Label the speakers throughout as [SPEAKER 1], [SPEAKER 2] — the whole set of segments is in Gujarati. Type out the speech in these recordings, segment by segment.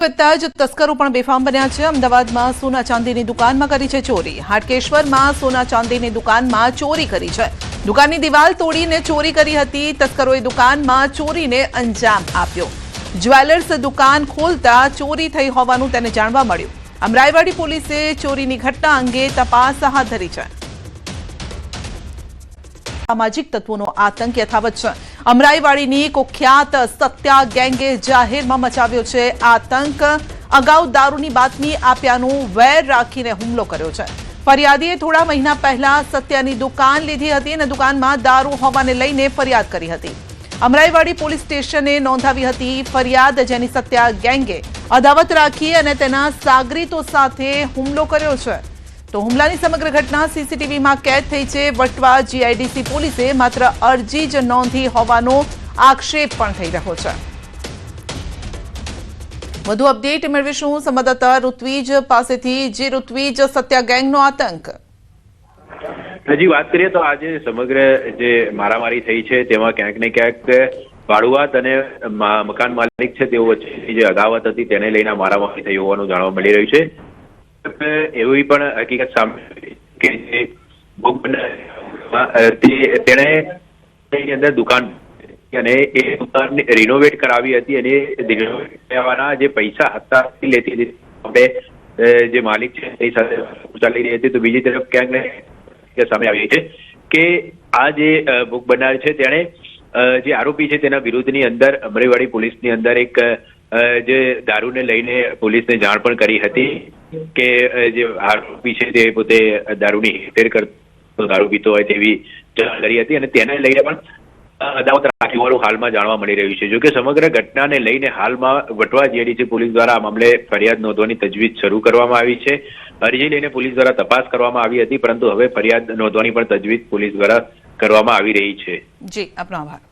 [SPEAKER 1] જ તસ્કરો પણ બેફામ બન્યા છે। અમદાવાદમાં સોના ચાંદીની દુકાનમાં કરી છે ચોરી। હાટકેશ્વરમાં સોના ચાંદીની દુકાનમાં ચોરી કરી છે। દુકાનની દિવાલ તોડીને ચોરી કરી હતી। તસ્કરોએ દુકાનમાં ચોરીને અંજામ આપ્યો। જ્વેલર્સ દુકાન ખોલતા ચોરી થઈ હોવાનું તેને જાણવા મળ્યું। અમરાઈવાડી પોલીસે ચોરીની ઘટના અંગે તપાસ હાથ ધરી છે। સામાજિક તત્વોનો આતંક યથાવત છે। અમરાઈવાડીની કુખ્યાત સત્યા ગેંગે જાહેરમાં મચાવ્યો છે આતંક। અગાઉ દારૂની બાતમી આપ્યાનું વેર રાખીને હુમલો કર્યો છે। ફરિયાદીએ થોડા મહિના પહેલા સત્યાની દુકાન લીધી હતી અને દુકાનમાં દારૂ હોવાને લઈને ફરિયાદ કરી હતી। અમરાઈવાડી પોલીસ સ્ટેશને નોંધાવી હતી ફરિયાદ, જેની સત્યા ગેંગે અદાવત રાખી અને તેના સાગરીતો સાથે હુમલો કર્યો છે। તો હુમલાની સમગ્ર ઘટના સીસીટીવીમાં કેદ થઈ છે। વટવા જીઆઈડીસી પોલીસે માત્ર અરજી જ નોંધી હોવાનો આક્ષેપ પણ થઈ રહ્યો છે। વધુ અપડેટ મેળવીશું સંવાદદાતા ઋત્વિજ પાસેથી। જે ઋત્વિજ, સત્યા ગેંગનો આતંક।
[SPEAKER 2] હજી વાત કરીએ તો આજે સમગ્ર જે મારામારી થઈ છે તેમાં ક્યાંક ને ક્યાંક ભાડુઆત અને મકાન માલિક છે તેઓ વચ્ચેની જે અદાવત હતી તેને લઈને મારામારી થઈ હોવાનું જાણવા મળી રહ્યું છે। એવી પણ હકીકત સામે કે જે તેણે અંદર દુકાન અને એ દુકાન રિનોવેટ કરાવી હતી અને રિનોવેટ કરવાના જે પૈસા હતા લેતી હતી આપણે જે માલિક છે તે સાથે ચાલી રહી હતી। તો બીજી તરફ ક્યાંક ને સામે આવી છે કે આ જે ભોગ બનનાર છે તેણે જે આરોપી છે તેના વિરુદ્ધની અંદર અમરાઈવાડી પોલીસની અંદર એક જે દારૂને લઈને પોલીસને જાણ પણ કરી હતી કે જે આરોપી છે તે પોતે દારૂની હેરફેર કરતો, દારૂ પીતો હોય તેવી જાણ કરી હતી અને તેને લઈને પણ અદાવત રાખી હોવાનું હાલમાં જાણવા મળી રહ્યું છે। જોકે સમગ્ર ઘટનાને લઈને હાલમાં વટવા જીઆઈડીસી પોલીસ દ્વારા આ મામલે ફરિયાદ નોંધવાની તજવીજ શરૂ કરવામાં આવી છે। અરજી લઈને પોલીસ દ્વારા તપાસ કરવામાં આવી હતી, પરંતુ હવે ફરિયાદ નોંધવાની પણ તજવીજ પોલીસ દ્વારા કરવામાં આવી રહી છે।
[SPEAKER 1] જી, આપનો આભાર।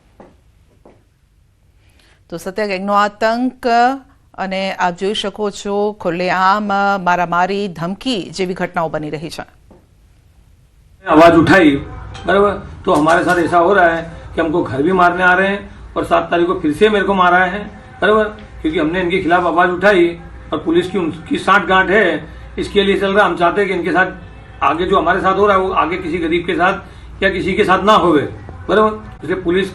[SPEAKER 1] તો સત્યા ગેંગનો આતંક અને આપ જોઈ શકો છો ખુલ્લેઆમ મારામારી, ધમકી જેવી घटनाओं बनी रही है।
[SPEAKER 3] आवाज उठाई बराबर, तो हमारे साथ ऐसा हो रहा है कि हमको घर भी मारने आ रहे हैं और 7 तारीख को फिर से मेरे को मारा है बराबर, क्योंकि हमने इनके खिलाफ आवाज उठाई और पुलिस की उनकी साठगांठ है, इसके लिए चल रहा। हम चाहते हैं कि इनके साथ आगे जो हमारे साथ हो रहा है वो आगे किसी गरीब के साथ या किसी के साथ ना होवे बराबर। इसलिए पुलिस